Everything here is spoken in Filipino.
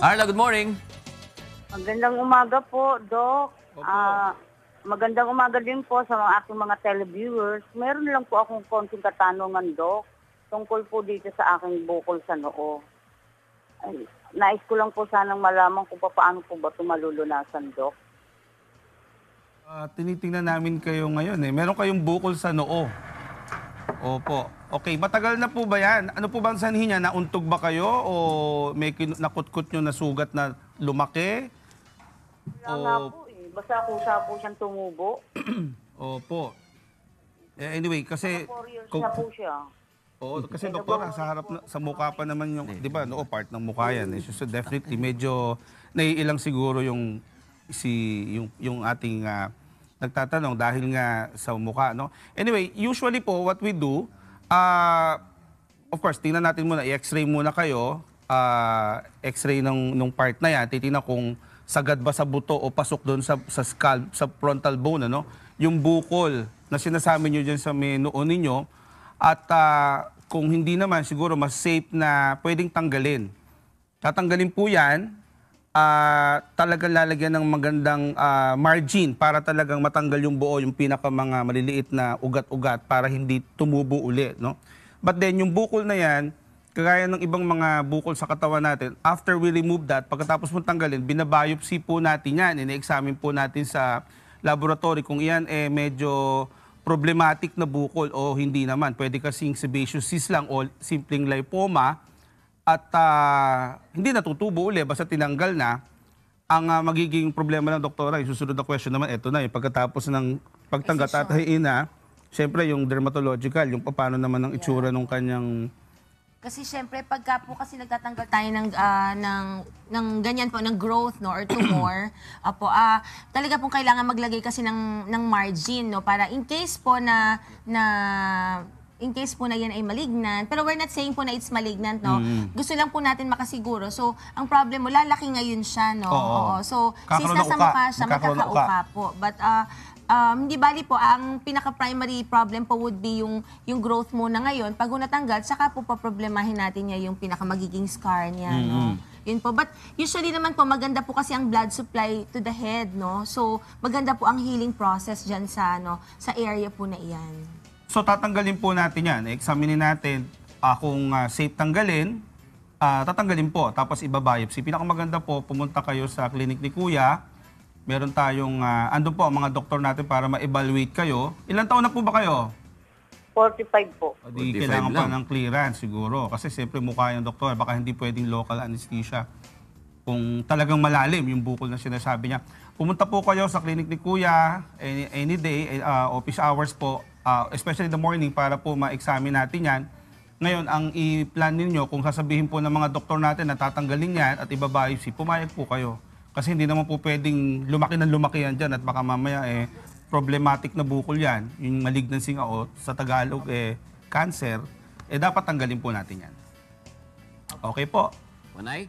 Arla, good morning. Magandang umaga po, Doc. Opo. Magandang umaga din po sa mga aking mga televiewers. Meron lang po akong konting katanungan, Doc, tungkol po dito sa aking bukol sa noo. Ay, nais ko lang po sanang malaman kung paano po ba ito malulunasan, Doc. Tinitingnan namin kayo ngayon eh. Meron kayong bukol sa noo. Opo. Okay, matagal na po ba yan? Ano po ba ang sanhi niya? Nauntog ba kayo o may nakutkot nyo na sugat na lumaki? Wala nga po eh. Basta kusa po siyang tumubo. Opo. Anyway, kasi... 4 years na po siya. Oo, kasi doktora, sa harap sa mukha pa naman yung, di ba, noo part ng mukha yan. So definitely, medyo naiilang siguro yung ating nagtatanong dahil nga sa mukha, no? Anyway, usually po, what we do, of course, tingnan natin muna, i-x-ray muna kayo, x-ray nung part na yan, titingnan kung sagad ba sa buto o pasok doon sa scalp, sa frontal bone, ano? Yung bukol na sinasabi nyo dyan sa may noo ninyo, at kung hindi naman, siguro mas safe na pwedeng tanggalin. Tatanggalin po yan, talagang lalagyan ng magandang margin para talagang matanggal yung buo, yung pinaka mga maliliit na ugat-ugat para hindi tumubo uli, no? But then yung bukol na yan, kagaya ng ibang mga bukol sa katawan natin, after we remove that, pagkatapos mong tanggalin, binabiopsy po natin yan, ine-examine po natin sa laboratory kung iyan medyo problematic na bukol o hindi naman. Pwede kasing sebaceous cyst lang o simpleng lipoma, at hindi natutubo uli, basta tinanggal na. Ang magiging problema ng doktora, yung susunod na question naman, eto na, yung pagkatapos ng pagtanggal at hiina, syempre yung dermatological, yung paano naman ang itsura ng kanyang... Kasi syempre, pagka po kasi nagtatanggal tayo ng ganyan po, ng growth, no, or tumor, talaga pong kailangan maglagay kasi ng margin, no, para in case po na yan ay malignant, pero we're not saying po na it's malignant, no? Gusto lang po natin makasiguro. So, ang problem mo, lalaki ngayon siya, no? Oo. So, since nasa mukha siya, magkakauka po. But, hindi bali po, ang pinaka-primary problem po would be yung growth muna ngayon. Pag natanggal, saka po paproblemahin natin niya yung pinaka-magiging scar niya, no? Yun po. But usually naman po, maganda po kasi ang blood supply to the head, no? So, maganda po ang healing process dyan sa area po na iyan. So, tatanggalin po natin yan. Examinin natin kung safe tanggalin. Tatanggalin po, tapos ibabiopsy. Pinakamaganda po, pumunta kayo sa clinic ni Kuya. Meron tayong, andun po ang mga doktor natin para ma-evaluate kayo. Ilang taon na po ba kayo? 45 po. Di kailangan pa ng clearance siguro. Kasi siyempre mukha yung doktor, baka hindi pwedeng local anesthesia. Kung talagang malalim yung bukol na sinasabi niya. Pumunta po kayo sa clinic ni Kuya any day, office hours po, especially in the morning para po ma-examine natin yan. Ngayon, ang i-plan ninyo, kung sasabihin po ng mga doktor natin na tatanggalin yan at ibabiopsy, pumayag po kayo. Kasi hindi naman po pwedeng lumaki ng lumaki yan dyan at baka mamaya problematic na bukol yan, yung malignancy nga o sa Tagalog cancer, dapat tanggalin po natin yan. Okay po. Manay?